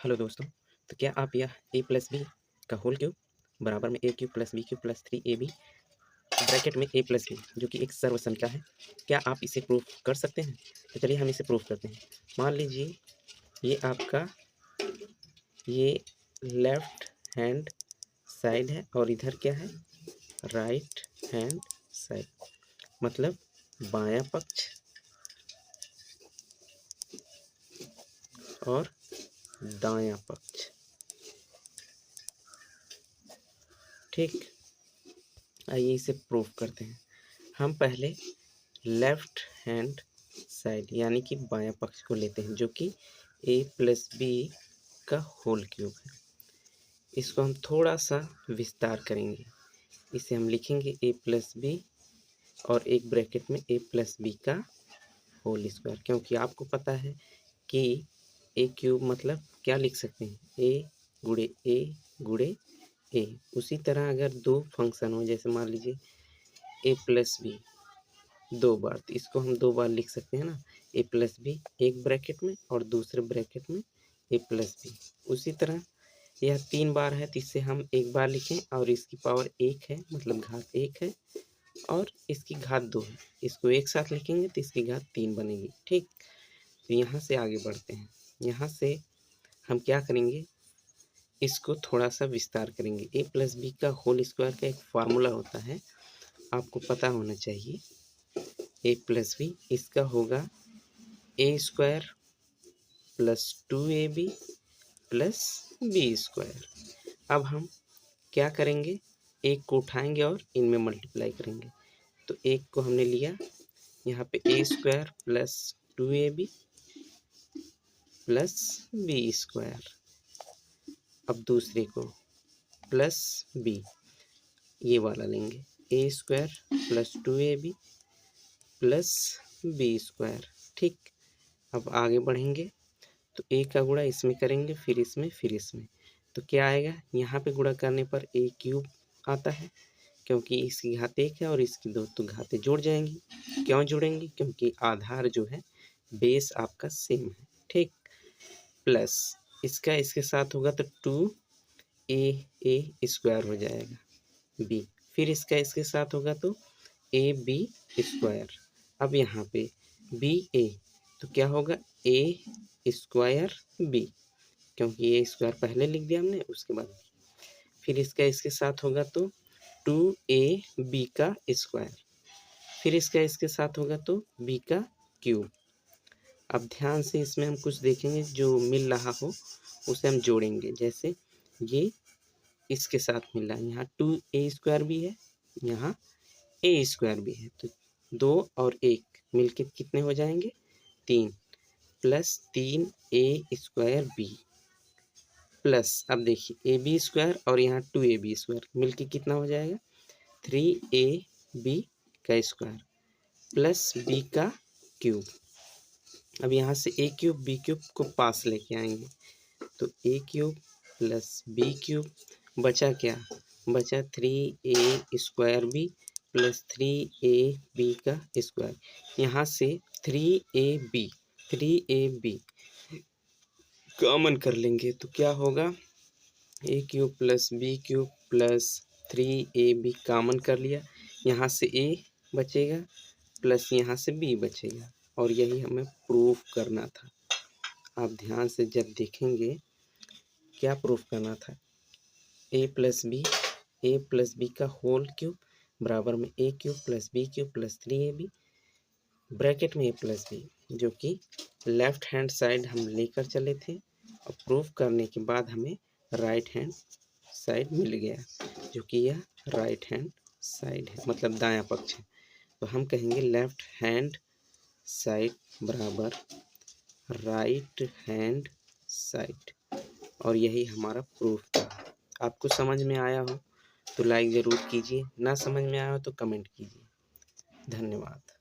Hello दोस्तों। तो क्या आप यह ए प्लस बी का होल क्यूब बराबर में A cube plus B cube plus 3ab bracket में ए प्लस बी जो कि एक सर्व संख्या है, क्या आप इसे प्रूफ कर सकते हैं? तो चलिए हम इसे प्रूफ करते हैं। मान लीजिए ये आपका ये लेफ्ट हैंड साइड है और इधर क्या है, राइट हैंड साइड, मतलब बायां पक्ष और दायां पक्ष। ठीक, आइए इसे प्रूफ करते हैं। हम पहले लेफ्ट हैंड साइड यानी कि बायां पक्ष को लेते हैं जो कि ए प्लस बी का होल क्यूब है। इसको हम थोड़ा सा विस्तार करेंगे। इसे हम लिखेंगे ए प्लस बी और एक ब्रैकेट में ए प्लस बी का होल स्क्वायर, क्योंकि आपको पता है कि ए क्यूब मतलब क्या लिख सकते हैं, ए गुड़े ए। उसी तरह अगर दो फंक्शन हो, जैसे मान लीजिए ए प्लस बी दो बार, तो इसको हम दो बार लिख सकते हैं ना, ए प्लस बी एक ब्रैकेट में और दूसरे ब्रैकेट में ए प्लस बी। उसी तरह यह तीन बार है तो इसे हम एक बार लिखें और इसकी पावर एक है, मतलब घात एक है, और इसकी घात दो है, इसको एक साथ लिखेंगे तो इसकी घात तीन बनेगी। ठीक, तो यहाँ से आगे बढ़ते हैं। यहाँ से हम क्या करेंगे, इसको थोड़ा सा विस्तार करेंगे। ए प्लस बी का होल स्क्वायर का एक फार्मूला होता है, आपको पता होना चाहिए। ए प्लस बी इसका होगा A square plus 2ab plus B square. अब हम क्या करेंगे, एक को उठाएंगे और इनमें मल्टीप्लाई करेंगे। तो एक को हमने लिया, यहाँ पे A square plus 2ab plus B square. अब दूसरे को प्लस बी, ये वाला लेंगे, A square plus 2ab plus B square. ठीक, अब आगे बढ़ेंगे तो ए का गुणा इसमें करेंगे, फिर इसमें, फिर इसमें, तो क्या आएगा, यहाँ पे गुणा करने पर ए क्यूब आता है, क्योंकि इसकी घात एक है और इसकी दो, तो घातें जुड़ जाएंगी। क्यों जुड़ेंगी, क्योंकि आधार जो है बेस आपका सेम है। ठीक, प्लस इसका इसके साथ होगा तो 2a स्क्वायर हो जाएगा बी, फिर इसका इसके साथ होगा तो ए बी स्क्वायर। अब यहाँ पे बी ए, तो क्या होगा ए स्क्वायर बी, क्योंकि ए स्क्वायर पहले लिख दिया हमने, उसके बाद फिर इसका इसके साथ होगा तो 2ab का स्क्वायर, फिर इसका इसके साथ होगा तो बी का क्यूब। अब ध्यान से इसमें हम कुछ देखेंगे जो मिल रहा हो उसे हम जोड़ेंगे। जैसे ये इसके साथ मिल रहा है, यहाँ 2a स्क्वायर भी है, यहाँ ए स्क्वायर भी है, तो दो और एक मिलके कितने हो जाएंगे, तीन, plus 3a square B plus, अब देखिए ए बी स्क्वायर और यहाँ 2ab स्क्वायर मिलके कितना हो जाएगा, 3ab का स्क्वायर प्लस बी का क्यूब। अब यहाँ से ए क्यूब बी क्यूब को पास लेके आएंगे, तो ए क्यूब प्लस बी क्यूब, बचा क्या, बचा 3a square B plus 3ab का स्क्वायर। यहाँ से 3ab कॉमन कर लेंगे तो क्या होगा, A cube plus B cube plus 3ab common कर लिया, यहाँ से ए बचेगा प्लस यहाँ से बी बचेगा, और यही हमें प्रूफ करना था। आप ध्यान से जब देखेंगे क्या प्रूफ करना था, ए प्लस बी का होल क्यूब बराबर में A cube plus B cube plus 3ab bracket में ए प्लस बी, जो कि लेफ्ट हैंड साइड हम लेकर चले थे और प्रूफ करने के बाद हमें राइट हैंड साइड मिल गया, जो कि यह राइट हैंड साइड है, मतलब दायां पक्ष है। तो हम कहेंगे लेफ्ट हैंड साइड बराबर राइट हैंड साइड, और यही हमारा प्रूफ था। आपको समझ में आया हो तो लाइक ज़रूर कीजिए, ना समझ में आया हो तो कमेंट कीजिए। धन्यवाद।